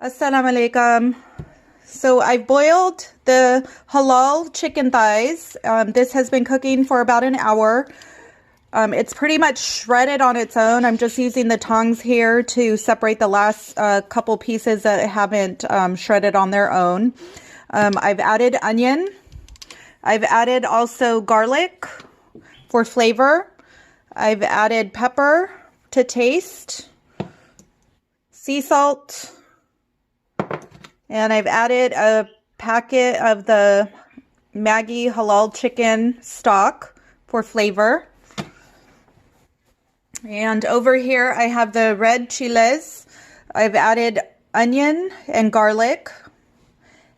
Assalamu alaikum. So I've boiled the halal chicken thighs. This has been cooking for about an hour. It's pretty much shredded on its own. I'm just using the tongs here to separate the last couple pieces that haven't shredded on their own. I've added onion. I've added also garlic for flavor. I've added pepper to taste, sea salt, and I've added a packet of the Maggi halal chicken stock for flavor. And over here I have the red chiles. I've added onion and garlic.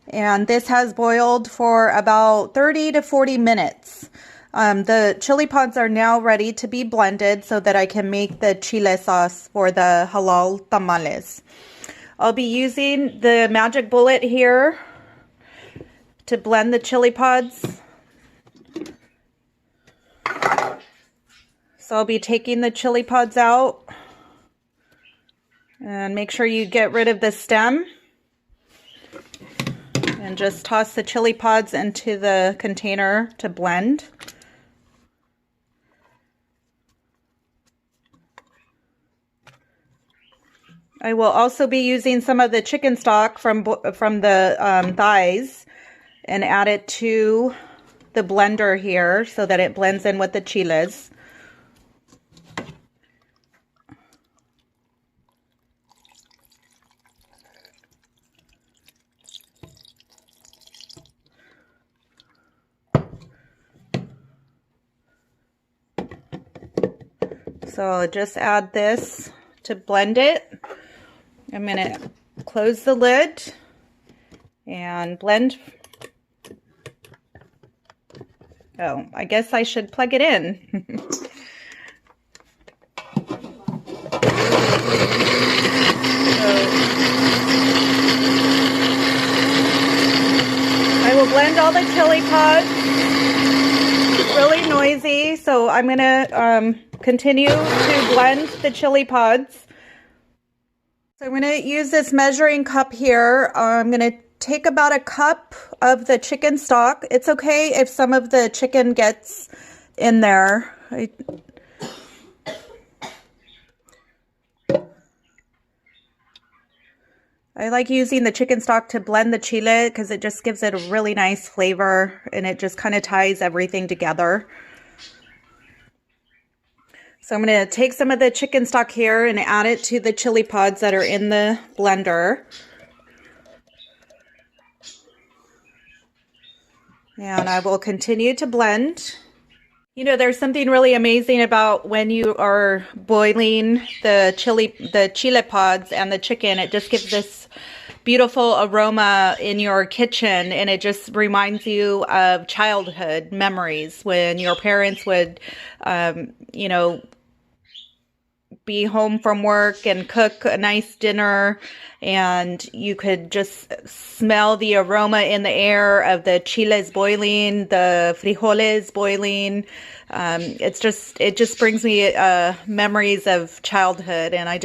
And this has boiled for about 30 to 40 minutes. The chili pods are now ready to be blended so that I can make the chile sauce for the halal tamales. I'll be using the magic bullet here to blend the chili pods. So I'll be taking the chili pods out, and make sure you get rid of the stem and just toss the chili pods into the container to blend. I will also be using some of the chicken stock from the thighs and add it to the blender here so that it blends in with the chiles. So I'll just add this to blend it. I'm going to close the lid and blend. Oh, I guess I should plug it in. I will blend all the chili pods. It's really noisy, so I'm going to continue to blend the chili pods. So I'm going to use this measuring cup here. I'm going to take about a cup of the chicken stock. It's okay if some of the chicken gets in there. I like using the chicken stock to blend the chile because it just gives it a really nice flavor and it just kind of ties everything together. So I'm going to take some of the chicken stock here and add it to the chili pods that are in the blender. And I will continue to blend. You know, there's something really amazing about when you are boiling the chili pods and the chicken. It just gives this beautiful aroma in your kitchen, and it just reminds you of childhood memories when your parents would, you know, be home from work and cook a nice dinner, and you could just smell the aroma in the air of the chiles boiling, the frijoles boiling. It just brings me memories of childhood, and I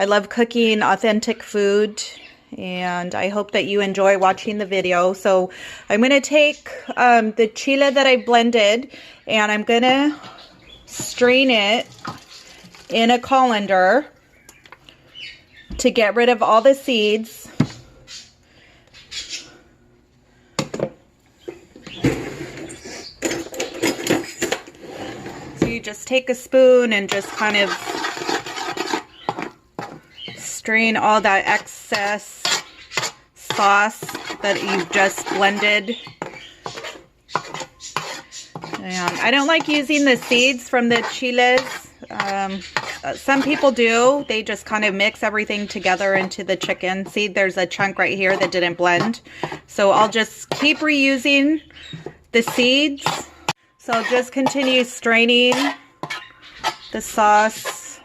love cooking authentic food, and I hope that you enjoy watching the video. So I'm going to take the chile that I blended, and I'm going to strain it in a colander to get rid of all the seeds. So you just take a spoon and just kind of strain all that excess sauce that you've just blended. And I don't like using the seeds from the chiles. Some people do. They just kind of mix everything together into the chicken. See, there's a chunk right here that didn't blend. So I'll just keep reusing the seeds. So I'll just continue straining the sauce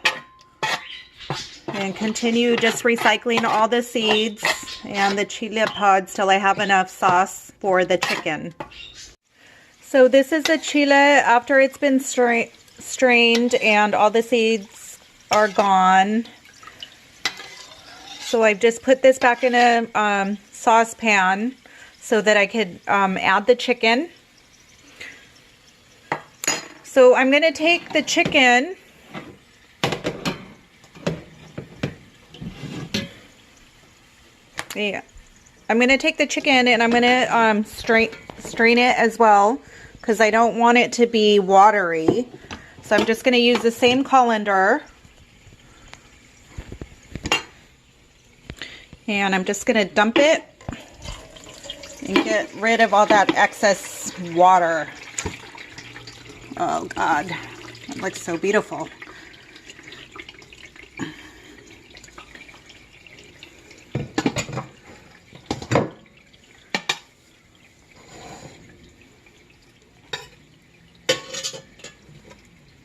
and continue just recycling all the seeds and the chili pods till I have enough sauce for the chicken. So this is the chile after it's been strained and all the seeds are gone. So I've just put this back in a saucepan so that I could add the chicken. So I'm going to take the chicken I'm going to take the chicken and I'm going to strain it as well because I don't want it to be watery. So I'm just going to use the same colander. And I'm just going to dump it and get rid of all that excess water. Oh God, that looks so beautiful.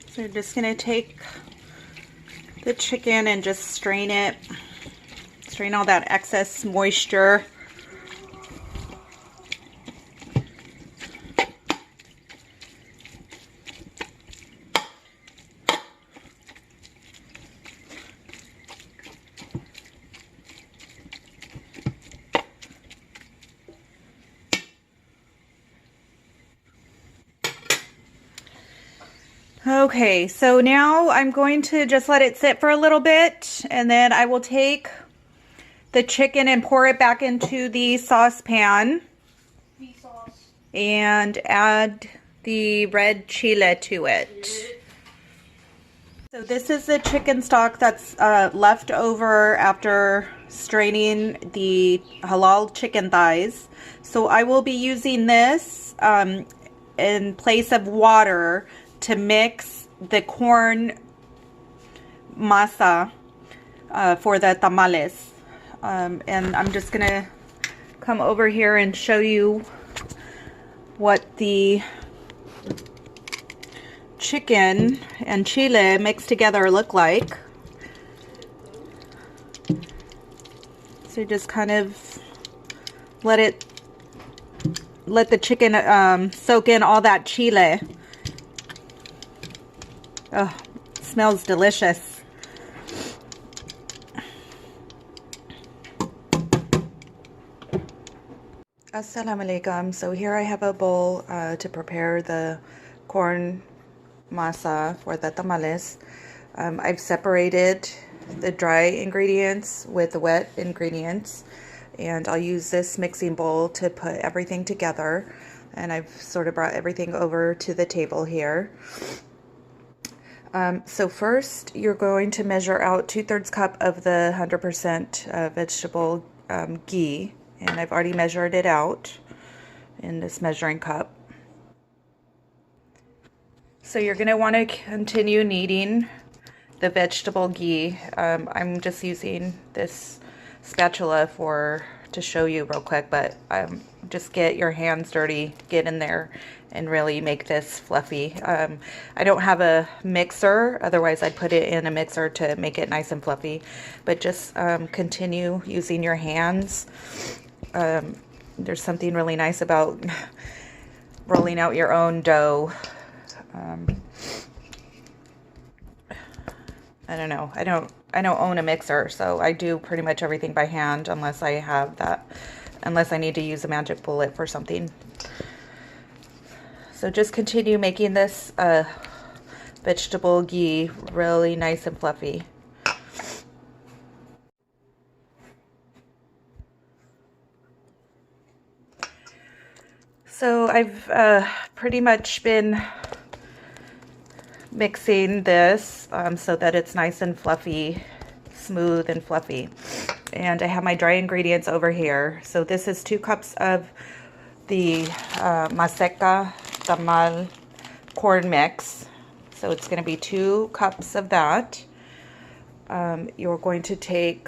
So you're just going to take the chicken and just strain it. Strain all that excess moisture. Okay, so now I'm going to just let it sit for a little bit, and then I will take the chicken and pour it back into the saucepan and add the red chile to it. So this is the chicken stock that's left over after straining the halal chicken thighs. So I will be using this in place of water to mix the corn masa for the tamales. And I'm just gonna come over here and show you what the chicken and chile mixed together look like. So just kind of let the chicken soak in all that chile. Oh, it smells delicious. Assalamu alaikum. So here I have a bowl to prepare the corn masa for the tamales. I've separated the dry ingredients with the wet ingredients, and I'll use this mixing bowl to put everything together. And I've sort of brought everything over to the table here. So first you're going to measure out 2/3 cup of the 100% vegetable ghee, and I've already measured it out in this measuring cup. So you're going to want to continue kneading the vegetable ghee. I'm just using this spatula to show you real quick, but just get your hands dirty, get in there and really make this fluffy. I don't have a mixer, otherwise I'd put it in a mixer to make it nice and fluffy, but just continue using your hands. There's something really nice about rolling out your own dough. I don't know. I don't own a mixer, so I do pretty much everything by hand unless I need to use a magic bullet for something. So just continue making this vegetable ghee really nice and fluffy. So I've pretty much been mixing this so that it's nice and fluffy, smooth and fluffy. And I have my dry ingredients over here. So this is 2 cups of the maseca tamal corn mix. So it's going to be 2 cups of that. You're going to take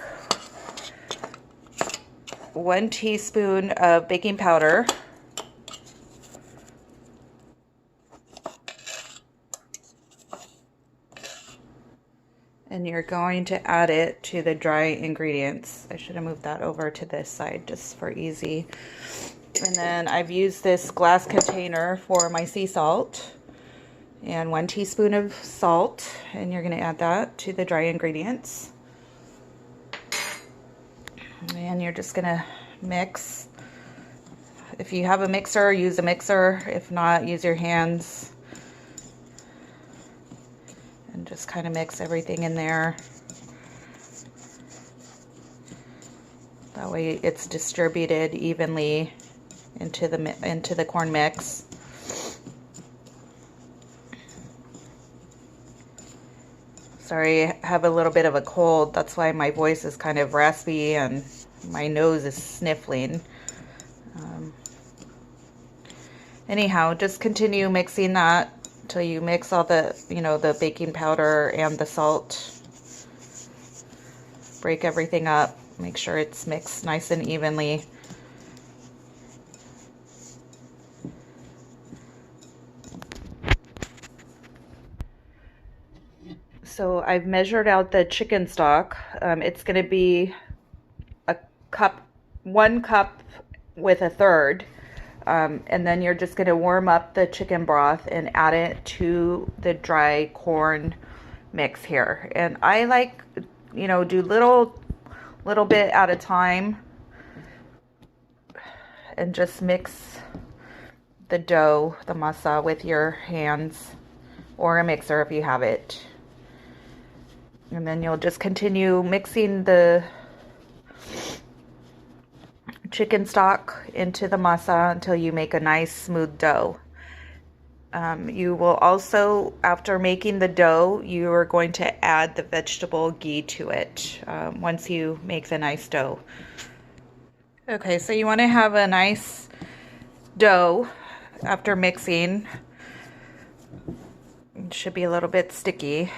1 teaspoon of baking powder. And you're going to add it to the dry ingredients. I should have moved that over to this side just for easy. And then I've used this glass container for my sea salt. And 1 teaspoon of salt. And you're going to add that to the dry ingredients. And you're just gonna mix. If you have a mixer, use a mixer. If not, use your hands. And just kind of mix everything in there. That way it's distributed evenly into the corn mix. Sorry, I have a little bit of a cold. That's why my voice is kind of raspy and my nose is sniffling. Anyhow, just continue mixing that until you mix all the, the baking powder and the salt. Break everything up. Make sure it's mixed nice and evenly. So I've measured out the chicken stock. It's going to be a cup, 1 cup with a third. And then you're just going to warm up the chicken broth and add it to the dry corn mix here. And I like, do little bit at a time and just mix the dough, the masa, with your hands or a mixer if you have it. And then you'll just continue mixing the chicken stock into the masa until you make a nice smooth dough. You will also, after making the dough, you are going to add the vegetable ghee to it once you make the nice dough. Okay, so you want to have a nice dough after mixing. It should be a little bit sticky.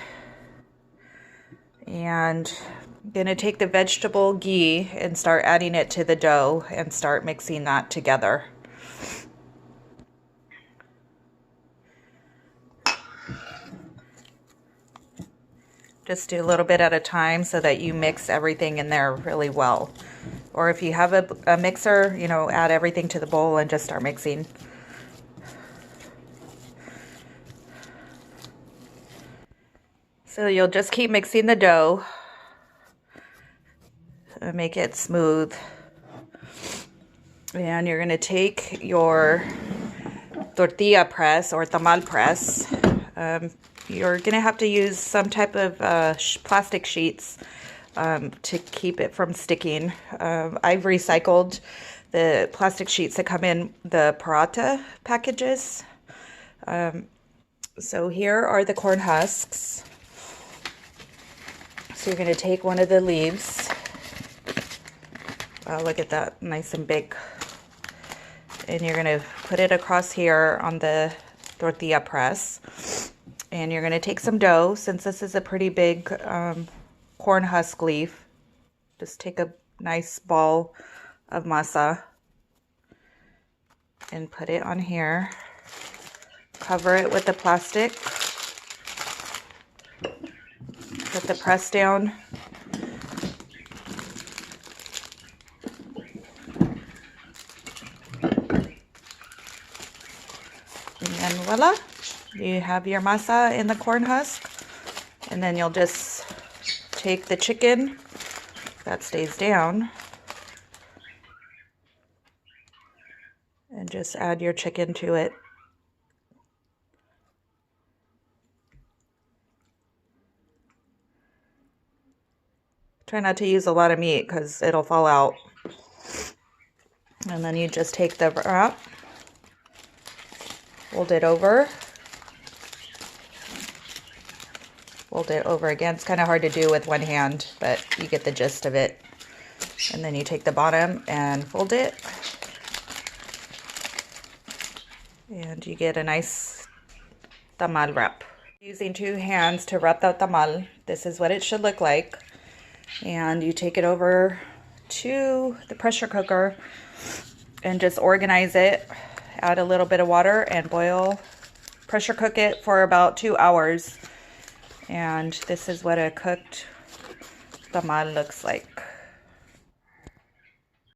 And I'm going to take the vegetable ghee and start adding it to the dough and start mixing that together. Just do a little bit at a time so that you mix everything in there really well. Or if you have a mixer, add everything to the bowl and just start mixing. So you'll just keep mixing the dough and make it smooth. And you're going to take your tortilla press or tamal press. You're going to have to use some type of plastic sheets to keep it from sticking. I've recycled the plastic sheets that come in the paratha packages. So here are the corn husks. So you're going to take one of the leaves. Look at that, nice and big. And you're going to put it across here on the tortilla press. And you're going to take some dough. Since this is a pretty big corn husk leaf, just take a nice ball of masa and put it on here. Cover it with the plastic. Put the press down. And voila, you have your masa in the corn husk. And then you'll just take the chicken that stays down and just add your chicken to it. Try not to use a lot of meat because it'll fall out. And then you just take the wrap, fold it over again. It's kind of hard to do with one hand, but you get the gist of it. And then you take the bottom and fold it. And you get a nice tamal wrap. Using 2 hands to wrap the tamal, this is what it should look like. And you take it over to the pressure cooker and just organize it. Add a little bit of water and pressure cook it for about 2 hours. And this is what a cooked tamal looks like.